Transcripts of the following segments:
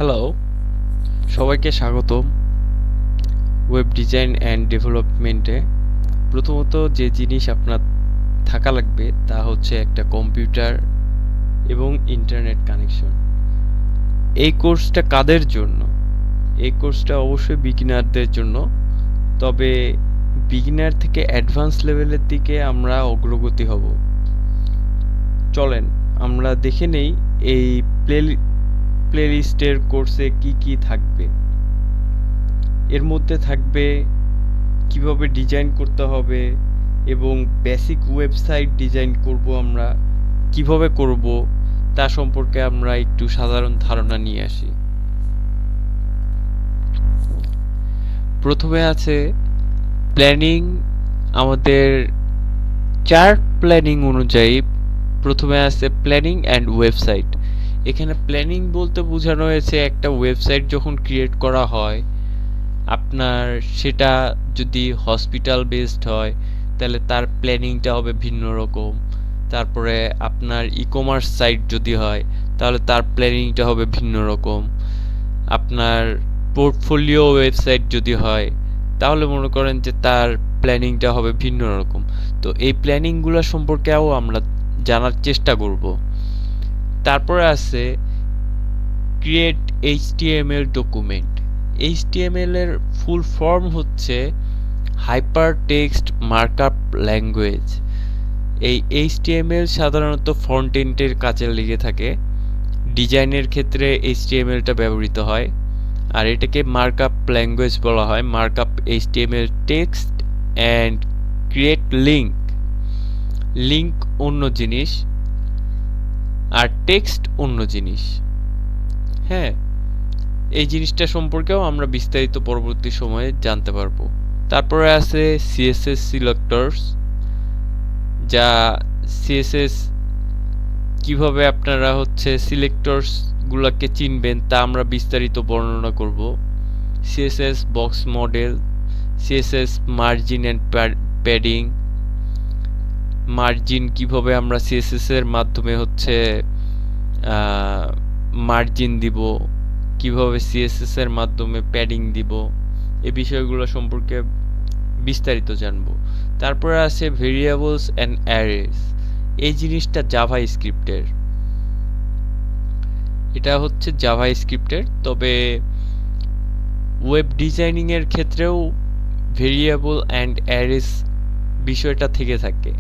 Hello, সবাইকে স্বাগতম web design and ডেভেলপমেন্টে। প্রথমত যে জিনিস আপনার থাকা লাগবে তা হচ্ছে একটা কম্পিউটার এবং ইন্টারনেট কানেকশন। এই কোর্সটা কাদের জন্য? এই কোর্সটা অবশ্যই বিগিনারদের জন্য। তবে বিগিনার থেকে অ্যাডভান্স লেভেলের দিকে আমরা অগ্রগতি হব। চলেন আমরা দেখে নেই এই প্লেলিস্টের কোর্সে কি কি থাকবে। এর মধ্যে থাকবে কিভাবে ডিজাইন করতে হবে এবং বেসিক ওয়েবসাইট ডিজাইন করব আমরা কিভাবে করব তা সম্পর্কে আমরা একটু সাধারণ ধারণা নিয়ে আসি। প্রথমে আছে প্ল্যানিং। আমাদের চার্ট প্ল্যানিং অনুযায়ী প্রথমে আছে প্ল্যানিং অ্যান্ড ওয়েবসাইট। এখানে প্ল্যানিং বলতে বোঝানো হয়েছে একটা ওয়েবসাইট যখন ক্রিয়েট করা হয়, আপনার সেটা যদি হসপিটাল বেসড হয় তাহলে তার প্ল্যানিংটা হবে ভিন্ন রকম। তারপরে আপনার ই-কমার্স সাইট যদি হয় তাহলে তার প্ল্যানিংটা হবে ভিন্ন রকম। আপনার পোর্টফোলিও ওয়েবসাইট যদি হয় তাহলে মনে করেন যে তার প্ল্যানিংটা হবে ভিন্ন রকম। তো এই প্ল্যানিংগুলো সম্পর্কেও আমরা জানার চেষ্টা করব। তারপরে আছে ক্রিয়েট এইচটিএমএল ডকুমেন্ট। এইচটিএমএল এর ফুল ফর্ম হচ্ছে হাইপার টেক্সট মার্কআপ ল্যাঙ্গুয়েজ। এই এইচটিএমএল সাধারণত ফ্রন্ট এন্ডের কাজে লেগে থাকে। ডিজাইনের ক্ষেত্রে এইচটিএমএলটা ব্যবহৃত হয়, আর এটাকে মার্কআপ ল্যাঙ্গুয়েজ বলা হয়। Markup HTML text and create link. Link অন্য জিনিস আর টেক্সট অন্য জিনিস। হ্যাঁ, এই জিনিসটা সম্পর্কেও আমরা বিস্তারিত পরবর্তী সময়ে জানতে পারবো। তারপরে আছে সিএসএস সিলেক্টরস, যা সিএসএস কিভাবে আপনারা হচ্ছে সিলেক্টরস গুলাকে চিনবেন তা আমরা বিস্তারিত বর্ণনা করব। CSS box model, CSS margin and padding. Margin কিভাবে আমরা সিএসএস এর মাধ্যমে হচ্ছে মার্জিন দিব, কিভাবে সিএসএস এর মাধ্যমে প্যাডিং দিব, এই বিষয়গুলো সম্পর্কে বিস্তারিত জানব। তারপরে আছে ভেরিয়েবলস অ্যান্ড অ্যারেস। এই জিনিসটা জাভা স্ক্রিপ্টের, এটা হচ্ছে জাভা স্ক্রিপ্টের। তবে ওয়েব ডিজাইনিং এর ক্ষেত্রেও ভেরিয়েবল অ্যান্ড অ্যারেস বিষয়টা থেকে থাকে।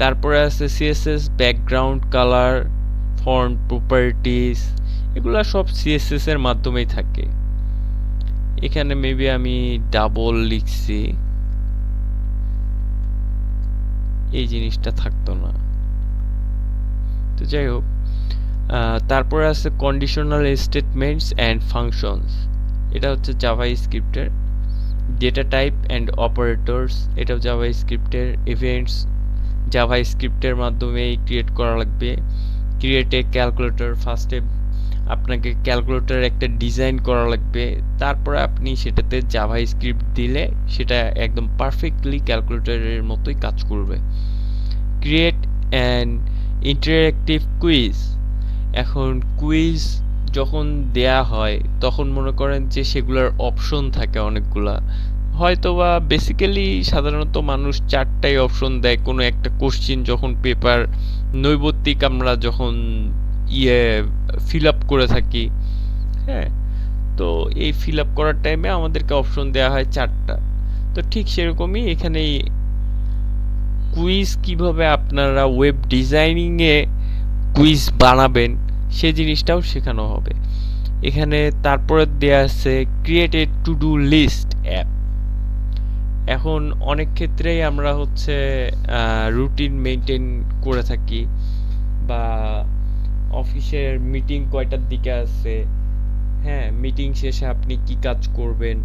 তারপরে আছে CSS background colour, font properties, এগুলা সব সিএসএস এর মাধ্যমেই থাকে। এখানে মেবি আমি ডাবল লিখছি, এই জিনিসটা থাকতো না। তো যাই হোক, তারপরে আছে কন্ডিশনাল স্টেটমেন্টস অ্যান্ড ফাংশনস। এটা হচ্ছে জাভা স্ক্রিপ্টের। ডেটা টাইপ অ্যান্ড অপারেটরস, এটাও জাভা স্ক্রিপ্টের। ইভেন্টস জাভা স্ক্রিপ্টের মাধ্যমেই ক্রিয়েট করা লাগবে। ক্রিয়েট এ ক্যালকুলেটর, ফার্স্টে আপনাকে ক্যালকুলেটর একটা ডিজাইন করা লাগবে, তারপরে আপনি সেটাতে জাভা স্ক্রিপ্ট দিলে সেটা একদম পারফেক্টলি ক্যালকুলেটরের মতোই কাজ করবে। Create an interactive quiz. এখন কুইজ যখন দেয়া হয় তখন মনে করেন যে সেগুলোর অপশন থাকে অনেকগুলা, হয়তোবা বেসিক্যালি সাধারণত মানুষ চারটাই অপশন দেয় কোনো একটা কোশ্চিন যখন পেপার নৈবত্তিক আমরা যখন ফিল আপ করে থাকি। হ্যাঁ, তো এই ফিল আপ করার টাইমে আমাদেরকে অপশন দেওয়া হয় চারটা। তো ঠিক সেরকমই এখানে কুইজ কিভাবে আপনারা ওয়েব ডিজাইনিংয়ে কুইজ বানাবেন সে জিনিসটাও শেখানো হবে এখানে। তারপরে দেয়া আছে create a to do list app. এখন অনেক ক্ষেত্রেই আমরা হচ্ছে রুটিন মেনটেন করে থাকি, বা অফিসের মিটিং কয়টার দিকে আছে, হ্যাঁ মিটিং শেষে আপনি কি কাজ করবেন,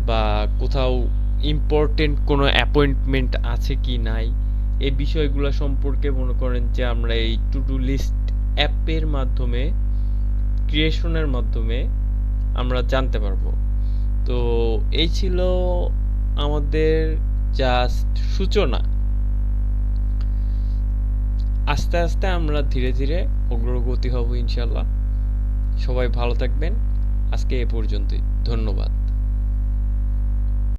বা কোথাও ইম্পর্টেন্ট কোনো অ্যাপয়েন্টমেন্ট আছে কি নাই, এই বিষয়গুলো সম্পর্কে মনে করেন যে আমরা এই টু ডু লিস্ট অ্যাপের মাধ্যমে, ক্রিয়েশনের মাধ্যমে আমরা জানতে পারবো। তো এই ছিল আমাদের জাস্ট সূচনা। আস্তে আস্তে আমরা ধীরে ধীরে অগ্রগতি হব ইনশাল্লাহ। সবাই ভালো থাকবেন। আজকে এ পর্যন্তই। ধন্যবাদ।